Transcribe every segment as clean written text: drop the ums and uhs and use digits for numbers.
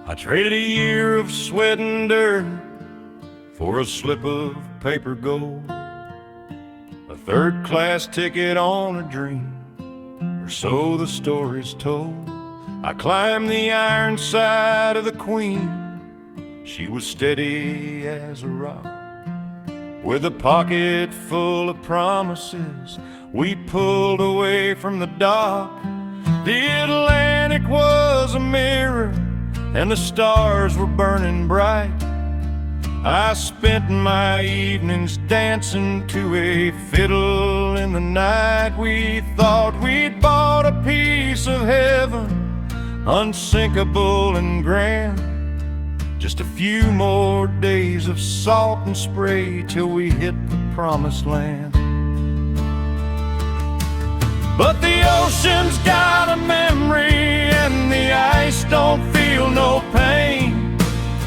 I traded a year of sweat and dirt for a slip of paper gold, a third-class ticket on a dream, or so the story's told. I climbed the iron side of the Queen. She was steady as a rock. With a pocket full of promises, we pulled away from the dock. The Atlantic was a mirror, and the stars were burning bright. I spent my evenings dancing to a fiddle in the night. We thought we'd bought a piece of heaven, unsinkable and grand. Just a few more days of salt and spray till we hit the promised land. But the ocean's got a memory, and the ice don't feel no pain.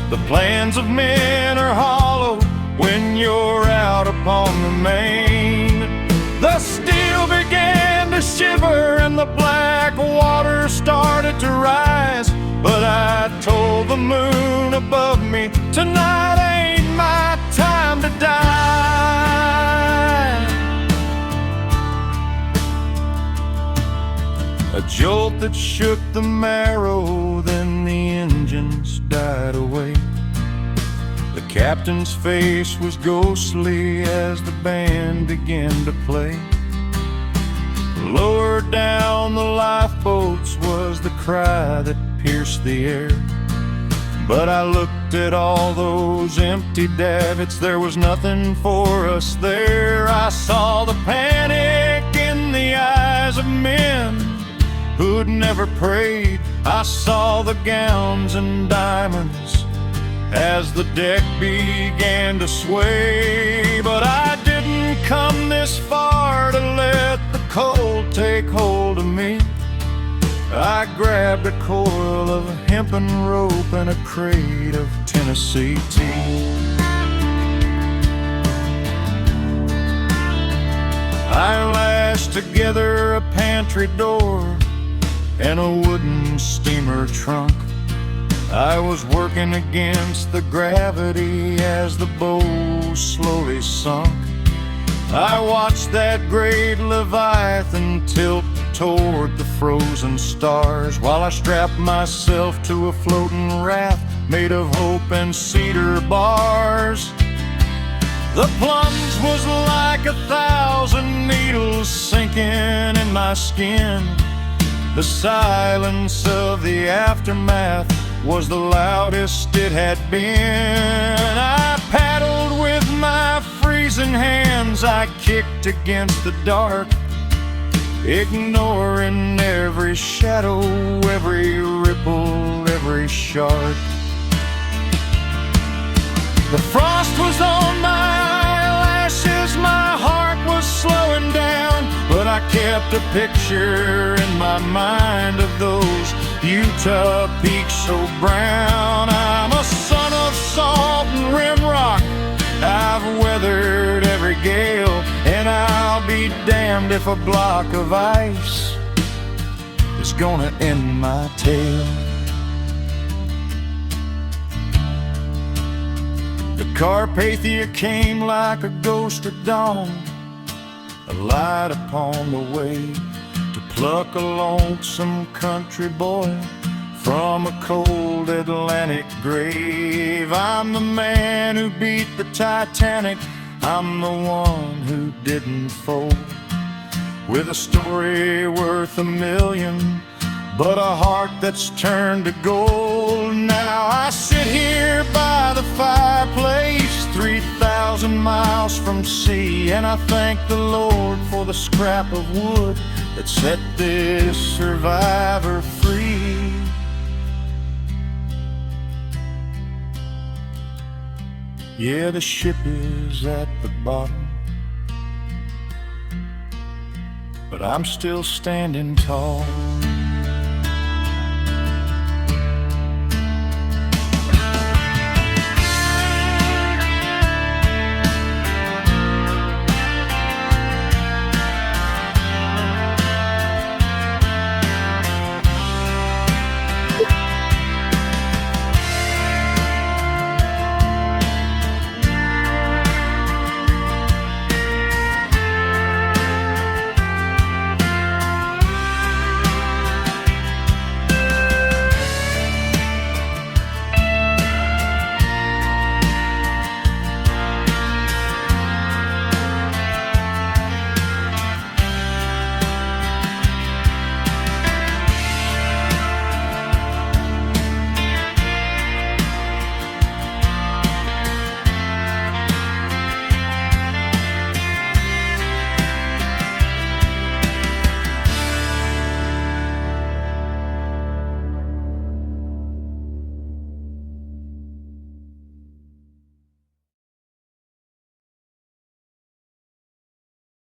The plans of men are hollow when you're out upon the main. The steel began to shiver and the black water started to rise. But I told the moon above me, tonight ain't my time to die. A jolt that shook the marrow, then the engines died away. The captain's face was ghostly as the band began to play. Lower down the lifeboats was the cry that pierced the air. But I looked at all those empty davits, there was nothing for us there. I saw the panic in the eyes of men who'd never prayed. I saw the gowns and diamonds as the deck began to sway. But I didn't come this far to let the cold take hold of me. I grabbed a coil of hempen rope and a crate of Tennessee tea. I lashed together a pantry door and a wooden steamer trunk. I was working against the gravity as the bow slowly sunk. I watched that great Leviathan tilt toward the frozen stars, while I strapped myself to a floating raft made of hope and cedar bars. The plunge was like 1,000 needles sinking in my skin. The silence of the aftermath was the loudest it had been. I paddled with my freezing hands, I kicked against the dark, ignoring every shadow, every ripple, every shark. The frost was on my eyelashes, my heart was slowing down, but I kept a picture in my mind of those Utah peaks so brown. I'm a son of salt and rim rock, I've weathered every gale, and I'll be damned if a block of ice is gonna end my tale. The Carpathia came like a ghost at dawn, a light upon the way to pluck a lonesome country boy from a cold Atlantic grave. I'm the man who beat the Titanic, I'm the one who didn't fold. With a story worth $1 million, but a heart that's turned to gold. Now I sit here by the fireplace, 3,000 miles from sea, and I thank the Lord for the scrap of wood that set this survivor free. Yeah, the ship is at the bottom, but I'm still standing tall.